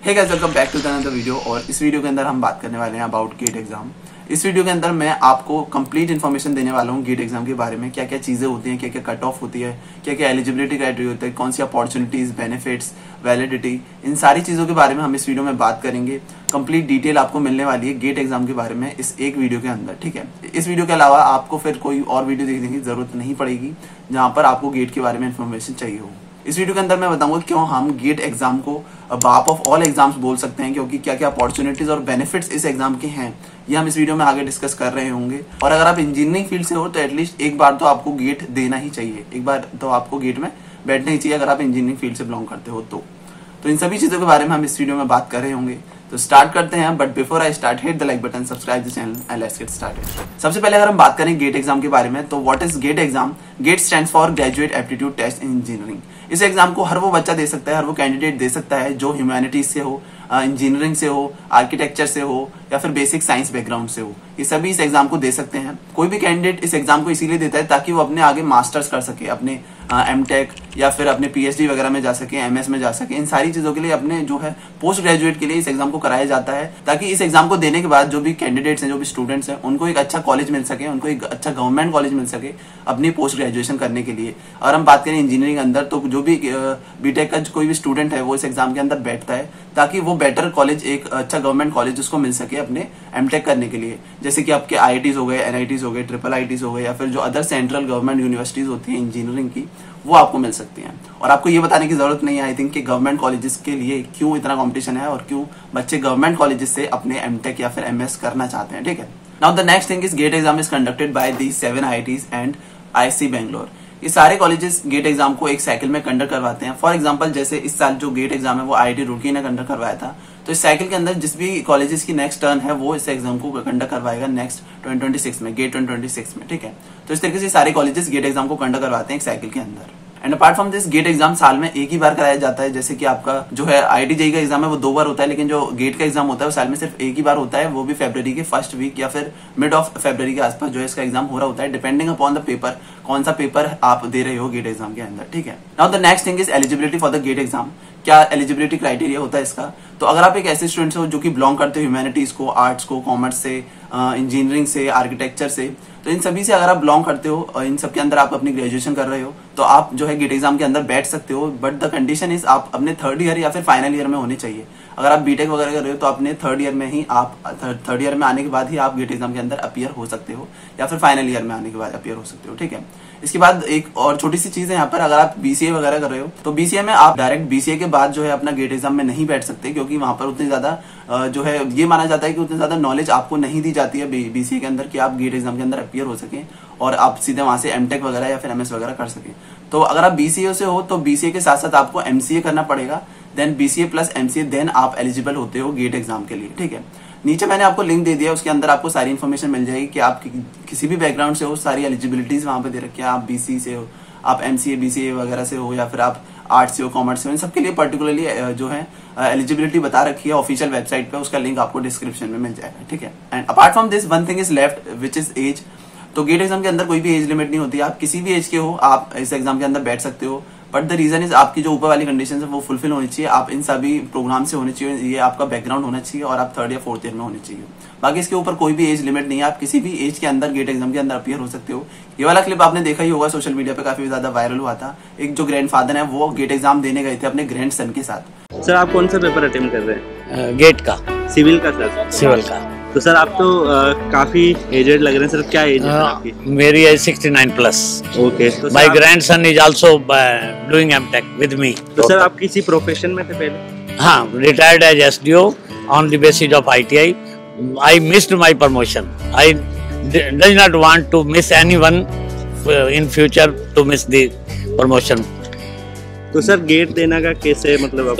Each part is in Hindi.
Hey guys, welcome back to another video. और इस वीडियो के अंदर हम बात करने वाले हैं अबाउट गेट एग्जाम। इस वीडियो के अंदर मैं आपको कंप्लीट इन्फॉर्मेशन देने वाला हूँ गेट एग्जाम के बारे में। क्या क्या चीज़ें होती हैं, क्या क्या कट ऑफ होती है, क्या क्या एलिजिबिलिटी क्राइटेरिया होता है, कौन सी अपॉर्चुनिटीज, बेनिफिट्स, वैलिडिटी, इन सारी चीज़ों के बारे में हम इस वीडियो में बात करेंगे। कंप्लीट डिटेल आपको मिलने वाली है गेट एग्जाम के बारे में इस एक वीडियो के अंदर, ठीक है। इस वीडियो के अलावा आपको फिर कोई और वीडियो देखने की जरूरत नहीं पड़ेगी जहाँ पर आपको गेट के बारे में इन्फॉर्मेशन चाहिए हो। इस वीडियो के अंदर मैं बताऊंगा क्यों हम गेट एग्जाम को बाप ऑफ ऑल एग्जाम्स बोल सकते हैं, क्योंकि क्या क्या अपॉर्चुनिटीज और बेनिफिट्स इस एग्जाम के हैं ये हम इस वीडियो में आगे डिस्कस कर रहे होंगे। और अगर आप इंजीनियरिंग फील्ड से हो तो एटलीस्ट एक बार तो आपको गेट देना ही चाहिए, एक बार तो आपको गेट में बैठना ही चाहिए अगर आप इंजीनियरिंग फील्ड से बिलोंग करते हो तो इन सभी चीजों के बारे में हम इस वीडियो में बात कर रहे होंगे। तो स्टार्ट करते हैं, but before I start hit the like button, subscribe the channel and let's get started. सबसे पहले अगर हम बात करें गेट एग्जाम के बारे में तो what is GATE exam? GATE stands for graduate aptitude test in engineering. इस एग्जाम को हर वो बच्चा दे सकता है, हर वो कैंडिडेट दे सकता है जो ह्यूमैनिटीज से हो, इंजीनियरिंग से हो, आर्किटेक्चर से हो या फिर बेसिक साइंस बैकग्राउंड से हो। ये सभी इस एग्जाम को दे सकते हैं। कोई भी कैंडिडेट इस एग्जाम को इसीलिए देता है ताकि वो अपने आगे मास्टर्स कर सके, अपने एमटेक या फिर अपने पीएचडी वगैरह में जा सके, एमएस में जा सके। इन सारी चीजों के लिए अपने जो है पोस्ट ग्रेजुएट के लिए इस एग्जाम को कराया जाता है, ताकि इस एग्जाम को देने के बाद जो भी कैंडिडेट्स हैं, जो भी स्टूडेंट्स हैं, उनको एक अच्छा कॉलेज मिल सके, उनको एक अच्छा गवर्नमेंट कॉलेज मिल सके अपनी पोस्ट ग्रेजुएशन करने के लिए। और हम बात करें इंजीनियरिंग अंदर तो जो भी बीटेक का कोई भी स्टूडेंट है वो इस एग्जाम के अंदर बैठता है ताकि वो बेटर कॉलेज, एक अच्छा गवर्नमेंट कॉलेज उसको मिल सके अपने एमटेक करने के लिए। जैसे कि आपके आईआईटीज हो गए, एनआईटीज हो गए, ट्रिपल आईटीज हो गए या फिर जो अदर सेंट्रल गवर्नमेंट यूनिवर्सिटीज होती है इंजीनियरिंग की, वो आपको मिल सकती हैं। और आपको ये बताने की जरूरत नहीं है आई थिंक कि गवर्नमेंट कॉलेजेस के लिए क्यों इतना कंपटीशन है और क्यों बच्चे गवर्नमेंट कॉलेजेस से अपने एमटेक या फिर एमएस करना चाहते हैं, ठीक है। Now the next thing is GATE exam is conducted by the 7 IITs and IISc Bangalore. ये सारे कॉलेजेस गेट एग्जाम को एक साइकिल में कंडक्ट करवाते हैं। फॉर एग्जाम्पल जैसे इस साल जो गेट एग्जाम है वो IIT रुड़की ने कंडक्ट करवाया था, तो इस साइकिल के अंदर जिस भी कॉलेजेस की नेक्स्ट टर्न है वो इस एग्जाम को कंडक्ट करवाएगा नेक्स्ट 2026 में, गेट 2026 में, ठीक है। तो इस तरीके से सारे कॉलेजेस गेट एग्जाम को कंडक्ट करवाते हैं एक साइकिल के अंदर। And apart from this GATE exam साल में एक ही बार कराया जाता है। जैसे कि आपका जो है IIT JEE का एग्जाम है वो 2 बार होता है, लेकिन जो गेट का एग्जाम होता है वो साल में सिर्फ एक ही बार होता है, वो भी फरवरी के फर्स्ट वीक या फिर मिड ऑफ फरवरी के आसपास जो है इसका एग्जाम हो रहा होता है, डिपेंडिंग अपॉन द पेपर, कौन सा पेपर आप दे रहे हो गेट एग्जाम के अंदर, ठीक है। Now the next thing is eligibility for the GATE exam. क्या एलिजिबिलिटी क्राइटेरिया होता है इसका? तो अगर आप एक ऐसे स्टूडेंट हो जो कि बिलोंग करते हो ह्यूमैनिटीज को, आर्ट्स को, कॉमर्स से, इंजीनियरिंग से, आर्किटेक्चर से, तो इन सभी से अगर आप बिलोंग करते हो और इन सब के अंदर आप अपनी ग्रेजुएशन कर रहे हो तो आप जो है गेट एग्जाम के अंदर बैठ सकते हो। बट द कंडीशन इज आप अपने 3rd ईयर या फिर फाइनल ईयर में होने चाहिए। अगर आप बीटेक वगैरह कर रहे हो तो अपने 3rd ईयर में ही आप 3rd ईयर में आने के बाद ही आप गेट एग्जाम के अंदर अपीयर हो सकते हो या फिर फाइनल ईयर में आने के बाद अपीयर हो सकते हो, ठीक है। इसके बाद एक और छोटी सी चीज है यहाँ पर, अगर आप BCA वगैरह कर रहे हो तो BCA में आप डायरेक्ट BCA के बाद जो है अपना गेट एग्जाम में नहीं बैठ सकते, क्योंकि वहां पर उतनी ज्यादा जो है ये माना जाता है कि उतनी ज्यादा नॉलेज आपको नहीं दी जाती है BCA के अंदर कि आप गेट एग्जाम के अंदर अपीयर हो सके और आप सीधे वहां से एमटेक वगैरह या फिर एमएस वगैरह कर सके। तो अगर आप BCA से हो तो BCA के साथ साथ आपको MCA करना पड़ेगा, then BCA plus MCA, then आप एलिजिबल होते हो गेट एग्जाम के लिए, ठीक है। नीचे मैंने आपको लिंक दे दिया, उसके अंदर आपको सारी इन्फॉर्मेशन मिल जाएगी कि आप किसी भी बैकग्राउंड से हो, सारी एलिजिबिलिटीज वहां पे दे रखी है। आप BC से हो, आप MCA BCA वगैरह से हो या फिर आप आर्ट्स से हो, कॉमर्स से हो, इन सबके लिए पर्टिकुलरली जो है एलिजिबिलिटी बता रखी है ऑफिशियल वेबसाइट पे, उसका लिंक आपको डिस्क्रिप्शन में मिल जाएगा, ठीक है। And apart from this one thing is left which is age. तो गेट एग्जाम के अंदर कोई भी एज लिमिट नहीं होती, आप किसी भी एज के हो आप इस एग्जाम के अंदर बैठ सकते हो। बट द रीजन इज आपकी जो ऊपर वाली कंडीशन है वो फुलफिल होनी चाहिए, आप इन सभी प्रोग्राम से होने चाहिए, ये आपका बैकग्राउंड होना चाहिए और आप 3rd या 4th ईयर में होने चाहिए। बाकी इसके ऊपर कोई भी एज लिमिट नहीं है, आप किसी भी एज के अंदर गेट एग्जाम के अंदर अपीयर हो सकते हो। ये वाला क्लिप आपने देखा ही होगा, सोशल मीडिया पे काफी ज्यादा वायरल हुआ था। एक जो ग्रैंडफादर है वो गेट एग्जाम देने गए थे अपने ग्रैंडसन के साथ। सर आप कौन सा पेपर अटेम्प्ट कर रहे हैं? गेट का, सिविल का सर? सिविल का। तो सर आप तो काफी एजेड लग रहे हैं सर, क्या एज है आपकी? मेरी एज 69 प्लस। ओके। तो my grandson is also doing MTech with me. तो सर आप किसी प्रोफेशन में थे पहले? हाँ, retired as SDO on the basis of ITI. I missed my promotion. I does not want to miss anyone in future to miss the promotion. तो सर गेट देना का कैसे मतलब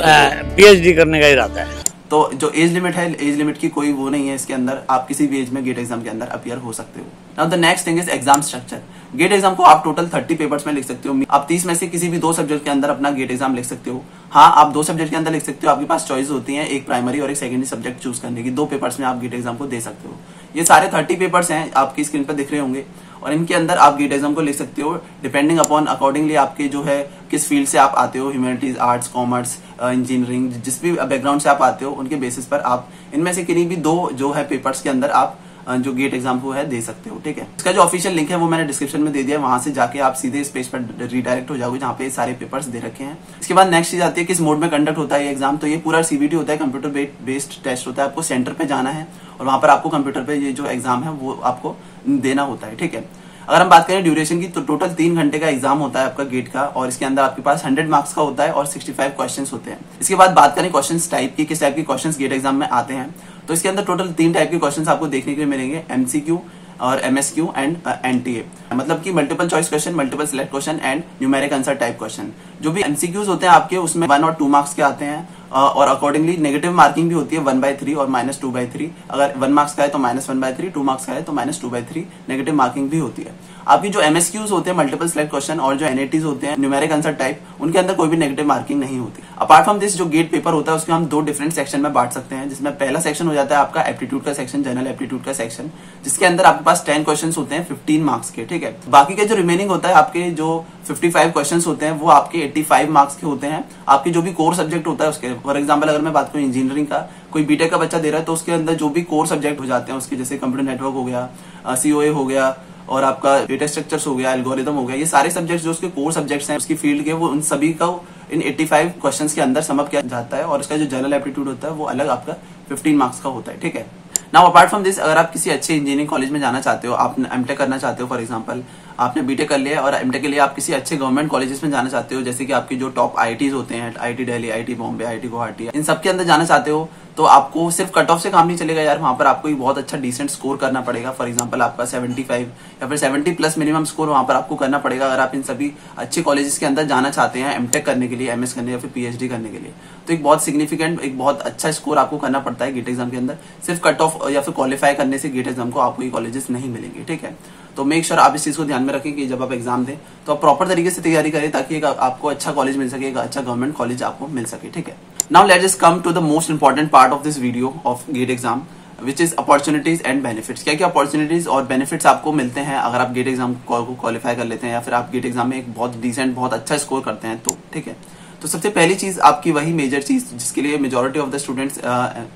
PhD करने का इरादा है। तो जो एज लिमिट है, एज लिमिट की कोई वो नहीं है इसके अंदर, आप किसी भी एज में गेट एग्जाम के अंदर अपीयर हो सकते हो। Now the next thing is exam structure. GATE exam को आप टोटल 30 पेपर्स में लिख सकते हो। आप 30 में से किसी भी 2 सब्जेक्ट के अंदर अपना गेट एग्जाम लिख सकते हो। हाँ, आप 2 सब्जेक्ट के अंदर लिख सकते हो, आपके पास चॉइस होती है, एक प्राइमरी और एक सेकेंडरी सब्जेक्ट चूज करने की। 2 पेपर्स में आप गेट एग्जाम को दे सकते हो। ये सारे 30 पेपर्स हैं, आपकी स्क्रीन पर दिख रहे होंगे। और इनके अंदर आप गेट एग्जाम को लिख सकते हो डिपेंडिंग अपॉन अकॉर्डिंगली आपके जो है किस फील्ड से आप आते हो, ह्यूमैनिटीज, आर्ट्स, कॉमर्स, इंजीनियरिंग, जिस भी बैकग्राउंड से आप आते हो उनके बेसिस पर आप इनमें से किन्हीं भी 2 जो है पेपर्स के अंदर आप जो गेट एग्जाम को है दे सकते हो। ठीक है, इसका जो ऑफिशियल लिंक है वो मैंने डिस्क्रिप्शन में दे दिया है, वहां से जाके आप सीधे इस पेज पर रिडायरेक्ट हो जाओगे जहाँ पे सारे पेपर्स दे रखे हैं। इसके बाद नेक्स्ट चीज आती है किस मोड में कंडक्ट होता है ये एग्जाम। तो ये पूरा सीबीटी होता है, कंप्यूटर बेस्ड टेस्ट होता है। आपको सेंटर पे जाना है और वहां पर आपको कंप्यूटर पे ये जो एग्जाम है वो आपको देना होता है। ठीक है, अगर हम बात करें ड्यूरेशन की तो टोटल 3 घंटे का एग्जाम होता है आपका गेट का, और इसके अंदर आपके पास 100 मार्क्स का होता है और 65 क्वेश्चंस होते हैं। इसके बाद बात करें क्वेश्चंस टाइप की, किस टाइप के क्वेश्चंस गेट एग्जाम में आते हैं, तो इसके अंदर टोटल 3 टाइप के क्वेश्चंस आपको देखने के लिए मिलेंगे, एमसीक्यू और एमएसक्यू एंड एनटीए, मतलब कि multiple choice question, multiple select question and numeric answer type question. जो भी एमसीक्यूज होते हैं आपके उसमें 1 और 2 मार्क्स के आते हैं और अकॉर्डिंगली नेगेटिव मार्किंग भी होती है 1/3 और -2/3। अगर 1 मार्क्स का है तो -1/3, 2 मार्क्स का है तो -2/3 नेगेटिव मार्किंग भी होती है। आपकी जो एमएसक्यूज होते हैं मल्टीपल सिलेक्ट क्वेश्चन और जो एनएटीज होते हैं न्यूमेरिक आंसर टाइप, उनके अंदर कोई भी नेगेटिव मार्किंग नहीं होती। अपार्ट फ्रॉम दिस जो गेट पेपर होता है उसको हम 2 डिफरेंट सेक्शन में बांट सकते हैं, जिसमें पहला सेक्शन हो जाता है आपका एप्टीट्यूड का सेक्शन, जनरल एप्टीट्यूड का सेक्शन, जिसके अंदर आपके पास 10 क्वेश्चन होते हैं 15 मार्क्स के। ठीक है, बाकी के जो रिमेनिंग होता है आपके जो 55 क्वेश्चन होते हैं वो आपके 85 मार्क्स के होते हैं। आपके जो भी कोर सब्जेक्ट होता है उसके, फॉर एग्जाम्पल अगर मैं बात करूं इंजीनियरिंग का, कोई बीटेक का बच्चा दे रहा है तो उसके अंदर जो भी कोर सब्जेक्ट हो जाते हैं उसके, जैसे कंप्यूटर नेटवर्क हो गया, सीओए हो गया और आपका डेटा स्ट्रक्चर्स हो गया, एल्गोरिथम हो गया, ये सारे सब्जेक्ट्स जो उसके कोर सब्जेक्ट्स हैं उसकी फील्ड के, वो उन सभी का इन 85 क्वेश्चंस के अंदर समअप किया जाता है और इसका जो जनरल एप्टीट्यूड होता है वो अलग आपका 15 मार्क्स का होता है। ठीक है, नाउ अपार्ट फ्रॉम दिस अगर आप किसी अच्छे इंजीनियरिंग कॉलेज में जाना चाहते हो, आप एमटेक करना चाहते हो, फॉर एग्जांपल आपने बीटेक कर लिया और एमटेक के लिए आप किसी अच्छे गवर्नमेंट कॉलेजेस में जाना चाहते हो, जैसे कि आपके जो टॉप आईआईटीज होते हैं, IIT Delhi, IIT Bombay, IIT Guwahati, इन सब के अंदर जाना चाहते हो, तो आपको सिर्फ कट ऑफ से काम नहीं चलेगा यार, वहां पर आपको एक बहुत अच्छा डिसेंट स्कोर करना पड़ेगा। फॉर एग्जांपल आपका 75 या फिर 70+ मिनिमम स्कोर वहां पर आपको करना पड़ेगा अगर आप इन सभी अच्छे कॉलेजेस के अंदर जाना चाहते हैं एमटेक करने के लिए, एमएस करने या फिर पीएचडी करने के लिए। तो एक बहुत सिग्निफिकेंट, एक बहुत अच्छा स्कोर आपको करना पड़ता है गेट एग्जाम के अंदर। सिर्फ कट ऑफ या फिर क्वालिफाई करने से गेट एग्जाम को आपको ये कॉलेजेस नहीं मिलेंगे। ठीक है, तो मेक श्योर आप इस चीज को ध्यान में रखें कि जब आप एग्जाम दें तो आप प्रॉपर तरीके से तैयारी करें ताकि आपको अच्छा कॉलेज मिल सके, एक अच्छा गवर्नमेंट कॉलेज आपको मिल सके। ठीक है, now let's just come to the most important part of this video of GATE exam, which is opportunities and benefits. क्या क्या अपॉर्चुनिटीज और बेनिफिट्स आपको मिलते हैं अगर आप गेट एग्जाम को क्वालिफाई कर लेते हैं या फिर आप गेट एग्जाम में एक बहुत डिसेंट, बहुत अच्छा स्कोर करते हैं तो। ठीक है, तो सबसे पहली चीज आपकी वही मेजर चीज जिसके लिए majority of the students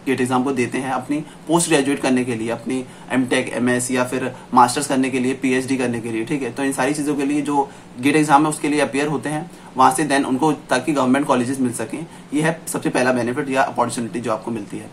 gate exam को देते हैं अपनी पोस्ट ग्रेजुएट करने के लिए, अपनी एमटेक, एमएस या फिर मास्टर्स करने के लिए, पीएचडी करने के लिए। ठीक है, तो इन सारी चीजों के लिए जो गेट एग्जाम है उसके लिए अपियर होते हैं वहां से, देन उनको ताकि गवर्नमेंट कॉलेजेस मिल सकें। ये है सबसे पहला बेनिफिट या अपॉर्चुनिटी जो आपको मिलती है।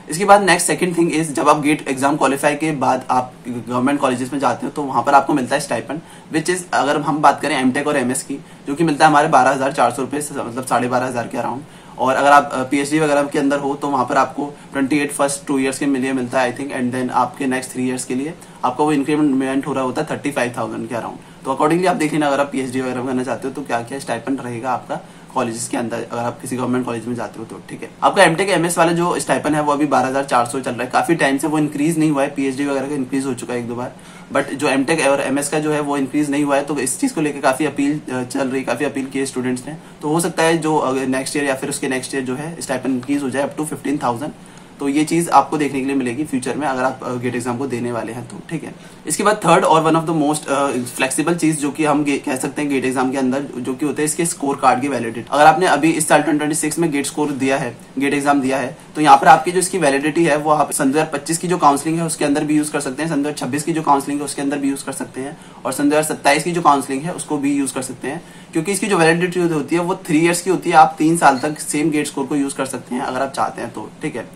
इसके बाद नेक्स्ट सेकंड थिंग इज, जब आप गेट एग्जाम क्वालिफाई के बाद आप गवर्नमेंट कॉलेजेस में जाते हो तो वहां पर आपको मिलता है स्टाइपेंड, विच इज अगर हम बात करें एमटेक और एमएस की, जो कि मिलता है हमारे 12,400 रुपए, मतलब 12,500 के अराउंड। और अगर आप पीएचडी वगैरह के अंदर हो तो वहां पर आपको 28 फर्स्ट 2 ईयर्स के लिए मिलता है आई थिंक, एंड देन आपके नेक्स्ट 3 ईयर्स के लिए आपका वो इंक्रीमेंट हो रहा होता है 35,000 के अराउंड। तो अकॉर्डिंगली आप देख लेना अगर आप पीएचडी वगैरह करना चाहते हो तो क्या क्या स्टाइपेंड रहेगा आपका कॉलेजेस के अंदर अगर आप किसी गवर्नमेंट कॉलेज में जाते हो तो। ठीक है, आपका एमटेक एमएस वाला जो स्टाइपेंड है वो अभी 12,400 चल रहा है, काफी टाइम से वो इंक्रीज नहीं हुआ है। पीएचडी वगैरह का इंक्रीज हो चुका है 1-2 बार, बट जो एमटेक और एमएस का जो है वो इंक्रीज नहीं हुआ है। तो इस चीज को लेकर काफी अपील चल रही, काफी अपील की स्टूडेंट्स ने। तो हो सकता है जो नेक्स्ट ईयर या फिर उसके नेक्स्ट ईयर जो है स्टाइपेंड इंक्रीज हो जाए अप टू 15,000। तो ये चीज आपको देखने के लिए मिलेगी फ्यूचर में अगर आप गेट एग्जाम को देने वाले हैं तो। ठीक है, इसके बाद थर्ड और one of the most flexible चीज जो कि हम कह सकते हैं गेट एग्जाम के अंदर जो कि होता है इसके स्कोर कार्ड की वैलिडिटी। अगर आपने अभी इस साल 2026 में गेट स्कोर दिया है, गेट एग्जाम दिया है, तो यहाँ पर आपकी जो इसकी वैलिडिटी है वो आप सन 2025 की जो काउंसलिंग है उसके अंदर भी यूज कर सकते हैं, सन 2026 की जो काउंसलिंग है उसके अंदर भी यूज कर सकते हैं, और सन 2027 की जो काउंसलिंग है उसको भी यूज कर सकते हैं, क्योंकि इसकी जो वैलिडिटी होती है वो 3 ईयर्स की होती है। आप 3 साल तक सेम गेट स्कोर को यूज कर सकते हैं अगर आप चाहते हैं तो। ठीक है,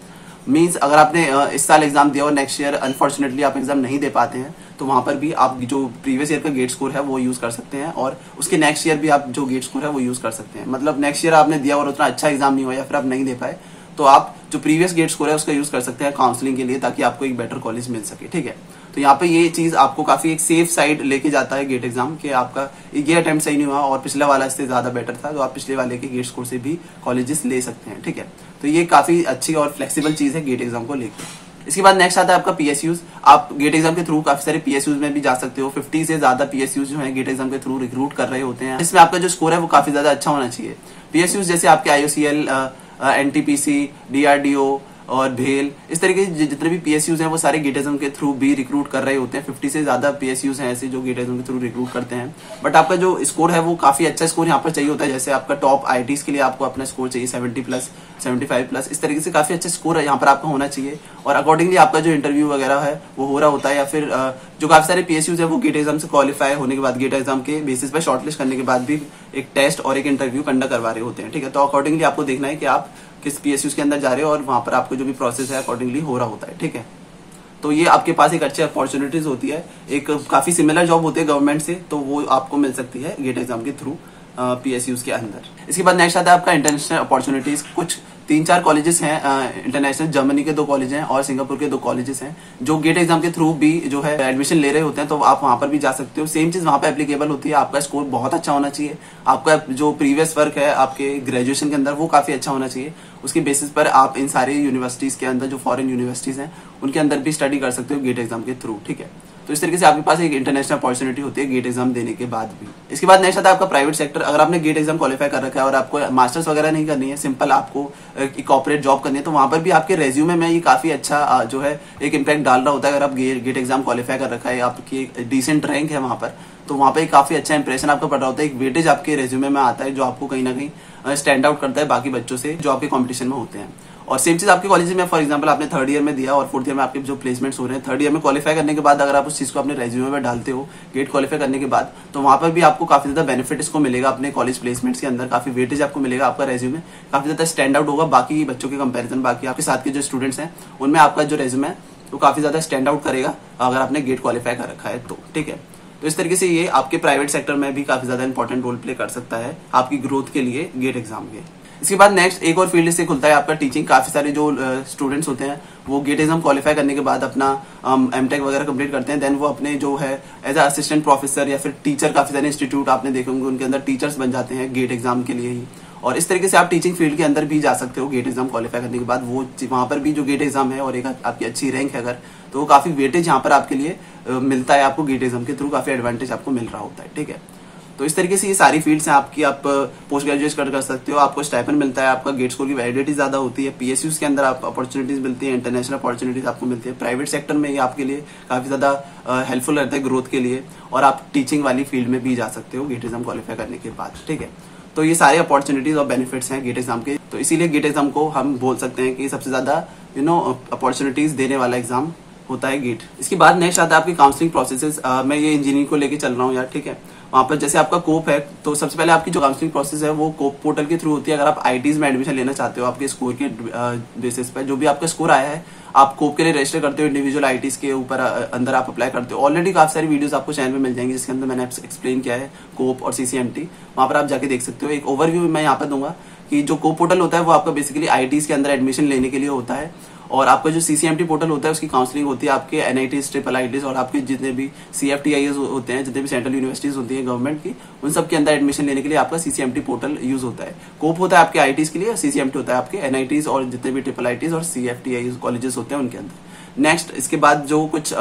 मीन्स अगर आपने इस साल एग्जाम दिया और नेक्स्ट ईयर अनफॉर्चुनेटली आप एग्जाम नहीं दे पाते हैं तो वहां पर भी आप जो प्रीवियस ईयर का गेट स्कोर है वो यूज कर सकते हैं, और उसके नेक्स्ट ईयर भी आप जो गेट स्कोर है वो यूज कर सकते हैं। मतलब नेक्स्ट ईयर आपने दिया और उतना अच्छा एग्जाम नहीं हुआ या फिर आप नहीं दे पाए तो आप जो प्रीवियस गेट स्कोर है उसका यूज कर सकते हैं काउंसलिंग के लिए, ताकि आपको एक बेटर कॉलेज मिल सके। ठीक है, तो यहाँ पे ये चीज आपको काफी एक सेफ साइड लेके जाता है गेट एग्जाम के, आपका ये अटेम्प्ट सही नहीं हुआ और पिछला वाला इससे ज्यादा बेटर था तो आप पिछले वाले के गेट स्कोर से भी कॉलेजेस ले सकते हैं। ठीक है, तो ये काफी अच्छी और फ्लेक्सिबल चीज है गेट एग्जाम को लेकर। इसके बाद नेक्स्ट आता है आपका पीएसयूज। आप गेट एग्जाम के थ्रू काफी सारे पीएसयूज में भी जा सकते हो। 50 से ज्यादा पीएसयूज जो है गेट एग्जाम के थ्रू रिक्रूट कर रहे होते हैं, इसमें आपका जो स्कोर है वो काफी ज्यादा अच्छा होना चाहिए। पीएसयूज जैसे आपके आईओसीएल, एनटीपीसी, डीआरडीओ, और भेल, इस तरीके के जितने भी PSUs हैं वो सारे गेट एग्जाम के थ्रू भी रिक्रूट कर रहे होते हैं। 50 से ज्यादा PSUs हैं ऐसे जो गेट एग्जाम के थ्रू रिक्रूट करते हैं। बट आपका जो स्कोर है वो काफी अच्छा स्कोर यहाँ पर चाहिए होता है। जैसे आपका टॉप IITs के लिए आपको अपना स्कोर चाहिए 70+, 75+, इस तरीके से काफी अच्छा स्कोर है यहाँ पर आपका होना चाहिए। और अकॉर्डिंगली आपका जो इंटरव्यू वगैरह है वो हो रहा होता है, या फिर जो काफी सारे PSUs है वो गेट एग्जाम से क्वालिफाई होने के बाद, गेट एग्जाम के बेसिस पर शॉर्टलिस्ट करने के बाद भी एक टेस्ट और एक इंटरव्यू कंडक्ट करवा रहे होते हैं। ठीक है, तो अकॉर्डिंगली आपको देखना है कि आप किस PSUs के अंदर जा रहे हो और वहां पर आपको जो भी प्रोसेस है अकॉर्डिंगली हो रहा होता है। ठीक है, तो ये आपके पास एक अच्छी अपॉर्चुनिटीज होती है, एक काफी सिमिलर जॉब होती है गवर्नमेंट से, तो वो आपको मिल सकती है गेट एग्जाम के थ्रू PSUs के अंदर। इसके बाद नेक्स्ट आता है आपका इंटरनेशनल अपॉर्चुनिटीज। कुछ 3-4 कॉलेजेस हैं इंटरनेशनल, जर्मनी के 2 कॉलेज हैं और सिंगापुर के 2 कॉलेजेस हैं जो गेट एग्जाम के थ्रू भी जो है एडमिशन ले रहे होते हैं, तो आप वहां पर भी जा सकते हो। सेम चीज वहां पर एप्लीकेबल होती है। आपका स्कोर बहुत अच्छा होना चाहिए, आपका जो प्रीवियस वर्क है आपके ग्रेजुएशन के अंदर वो काफी अच्छा होना चाहिए। उसके बेसिस पर आप इन सारी यूनिवर्सिटीज के अंदर, जो फॉरेन यूनिवर्सिटीज हैं उनके अंदर भी स्टडी कर सकते हो गेट एग्जाम के थ्रू। ठीक है, तो इस तरीके से आपके पास एक इंटरनेशनल अपॉर्चुनिटी होती है गेट एग्जाम देने के बाद भी। इसके बाद नेक्स्ट आता है आपका प्राइवेट सेक्टर। अगर आपने गेट एग्जाम क्वालिफाई कर रखा है और आपको मास्टर्स वगैरह नहीं करनी है, सिंपल आपको एक कॉर्पोरेट जॉब करनी है, तो वहां पर भी आपके रेज्यूमे में ये काफी अच्छा जो है एक इम्पैक्ट डाल रहा होता है। अगर आप गेट एग्जाम क्वालिफाई कर रखा है, आपकी डिसेंट रैंक है वहां पर, तो वहां पर काफी अच्छा इंप्रेशन आपका पड़ रहा होता है, एक वेटेज आपके रेज्यूमे में आता है जो आपको कहीं ना कहीं स्टैंड आउट करता है बाकी बच्चों से जो आपके कॉम्पिटिशन में होते हैं। और सेम चीज आपके कॉलेज में, फॉर एग्जांपल आपने 3rd ईयर में दिया और 4th ईयर में आपके जो प्लेसमेंट्स हो रहे हैं, 3rd ईयर में क्वालिफाई करने के बाद अगर आप उस चीज को अपने रेज्यूमे में डालते हो गेट क्वालिफाई करने के बाद, तो वहां पर भी आपको काफी ज्यादा बेनिफिट इसको मिलेगा अपने कॉलेज प्लेसमेंट्स के अंदर, काफी वेटेज आपको मिलेगा। आपका रेज्यूमे काफी ज्यादा स्टैंड आउट होगा बाकी बच्चों के कंपेरिजन, बाकी आपके साथ के जो स्टूडेंट्स हैं उनमें आपका जो रेज्यूमे है वो काफी ज्यादा स्टैंड आउट करेगा अगर आपने गेट क्वालिफाई कर रखा है तो। ठीक है, तो इस तरीके से ये आपके प्राइवेट सेक्टर में भी काफी ज्यादा इंपॉर्टेंट रोल प्ले कर सकता है आपकी ग्रोथ के लिए गेट एग्जाम के। इसके बाद नेक्स्ट एक और फील्ड से खुलता है आपका टीचिंग। काफी सारे जो स्टूडेंट्स होते हैं वो गेट एग्जाम क्वालिफाई करने के बाद अपना MTech वगैरह कंप्लीट करते हैं, देन वो अपने जो है एज असिस्टेंट प्रोफेसर या फिर टीचर, काफी सारे इंस्टीट्यूट आपने देखे होंगे उनके अंदर टीचर्स बन जाते हैं गेट एग्जाम के लिए ही। और इस तरीके से आप टीचिंग फील्ड के अंदर भी जा सकते हो गेट एग्जाम क्वालिफाई करने के बाद। वो वहां पर भी जो गेट एग्जाम है और एक आपकी अच्छी रैंक है अगर, तो वो काफी वेटेज यहाँ पर आपके लिए मिलता है, आपको गेट एग्जाम के थ्रू काफी एडवांटेज आपको मिल रहा होता है। ठीक है, तो इस तरीके से ये सारी फील्ड्स हैं आपकी। आप पोस्ट ग्रेजुएट कर सकते हो, आपको स्टाइपेंड मिलता है, आपका गेट स्कोर की वैलिडिटी ज्यादा होती है, PSUs के अंदर आप अपॉर्चुनिटीज मिलती है, इंटरनेशनल अपॉर्चुनिटीज आपको मिलती है। प्राइवेट सेक्टर में ये आपके लिए काफी ज्यादा हेल्पफुल रहता है ग्रोथ के लिए, और आप टीचिंग वाली फील्ड में भी जा सकते हो गेट एग्जाम क्वालिफाई करने के बाद। ठीक है, तो ये सारे अपॉर्चुनिटीज और बेनिफिट्स हैं गेट एग्जाम के, तो इसीलिए गेट एग्जाम को हम बोल सकते हैं कि सबसे ज्यादा अपॉर्चुनिटीज देने वाला एग्जाम होता है गेट। इसके बाद नेक्स्ट आता है आपकी काउंसलिंग प्रोसेसेस। मैं ये इंजीनियरिंग को लेके चल रहा हूँ यार। ठीक है, वहां पर जैसे आपका कोप है, तो सबसे पहले आपकी जो काउंसलिंग प्रोसेस है वो कोप पोर्टल के थ्रू होती है। अगर आप IITs में एडमिशन लेना चाहते हो, आपके स्कोर के बेसिस पर जो भी आपका स्कोर आया है, आप कोप के लिए रजिस्टर करते हो, इंडिविजुअल IITs के ऊपर अंदर आप अप्लाई करते हो। ऑलरेडी काफी सारी वीडियोस आपको चैनल में मिल जाएंगी जिसके अंदर मैंने एक्सप्लेन किया है कोप और CCMT, वहां पर आप जाके देख सकते हो। एक ओवरव्यू मैं यहाँ पर दूंगा कि जो कोप पोर्टल होता है वो आपका बेसिकली IITs के अंदर एडमिशन लेने के लिए होता है, और आपका जो CCMT पोर्टल होता है उसकी काउंसलिंग होती है आपके NITs, IITs और आपके जितने भी CFTIs होते हैं, जितने भी सेंट्रल यूनिवर्सिटीज होती है गवर्नमेंट की, उन सब के अंदर एडमिशन लेने के लिए आपका CCMT पोर्टल यूज होता है। कोप होता है आपके IITs के लिए और CCMT होता है आपके NITs और जितने भी IITs और CFTIs कॉलेजेस होते हैं उनके अंदर। नेक्स्ट इसके बाद जो कुछ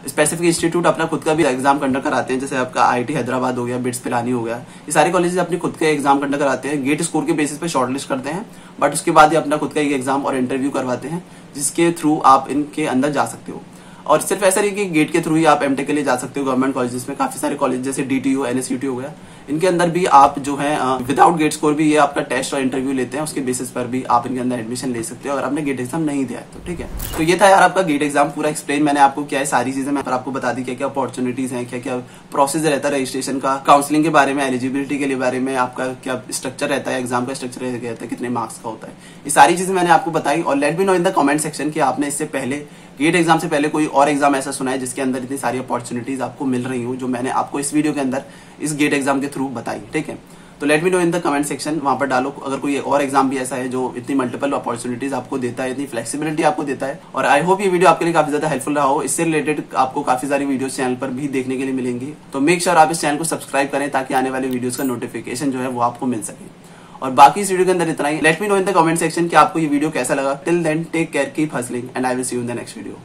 स्पेसिफिक इंस्टीट्यूट अपना खुद का भी एग्जाम कंडक्ट कराते हैं, जैसे आपका IIT हैदराबाद हो गया, बिट्स पिलानी हो गया, ये सारे कॉलेजेस अपने खुद के एग्जाम कंडक्ट कराते हैं, गेट स्कोर के बेसिस पे शॉर्टलिस्ट करते हैं, बट उसके बाद ये अपना खुद का एक एग्जाम और इंटरव्यू करवाते हैं जिसके थ्रू आप इनके अंदर जा सकते हो। और सिर्फ ऐसा नहीं कि गेट के थ्रू ही आप MTech के लिए जा सकते हो। गवर्नमेंट कॉलेजेस में काफी सारे कॉलेज जैसे DTU, NSUT हो गया, इनके अंदर भी आप जो है विदाउट गेट स्कोर भी ये आपका टेस्ट और इंटरव्यू लेते हैं, उसके बेसिस पर भी आप इनके अंदर एडमिशन ले सकते हो अगर आपने गेट एग्जाम नहीं दिया है तो। ठीक है, तो ये था यार आपका गेट एग्जाम पूरा एक्सप्लेन मैंने आपको किया है, सारी चीजें मैं आपको बता दी, क्या क्या अपॉर्चुनिटीज हैं, क्या क्या प्रोसेस रहता है रजिस्ट्रेशन का, काउंसलिंग के बारे में, एलिजिबिलिटी के लिए बारे में, आपका क्या स्ट्रक्चर रहता है, एग्जाम का स्ट्रक्चर रहता है, कितने मार्क्स का होता है, ये सारी चीजें मैंने आपको बताई। और late me know in the comment section कि आपने इससे पहले गेट एग्जाम से पहले कोई और एग्जाम ऐसा सुना है जिसके अंदर इतनी सारी अपॉर्चुनिटीज आपको मिल रही हो जो मैंने आपको इस वीडियो के अंदर इस गेट एग्जाम के थ्रू बताई। ठीक है, तो late me know in the comment section, वहां पर डालो अगर कोई और एग्जाम भी ऐसा है जो इतनी मल्टीपल अपॉर्चुनिटीज आपको देता है, इतनी फ्लेक्सिबिलिटी आपको देता है। और आई होप ये वीडियो आपके लिए काफी ज्यादा हेल्पफुल रहा हो। इससे रिलेटेड आपको काफी सारी वीडियोस चैनल पर भी देखने के लिए मिलेंगी, तो मेक श्योर आप इस चैनल को सब्सक्राइब करें ताकि आने वाले वीडियोस का नोटिफिकेशन जो है वो आपको मिल सके। और बाकी इस वीडियो के अंदर इतना ही। Let me know in the comment section कि आपको ये वीडियो कैसा लगा। Till then take care, keep hustling and I will see you in the next video.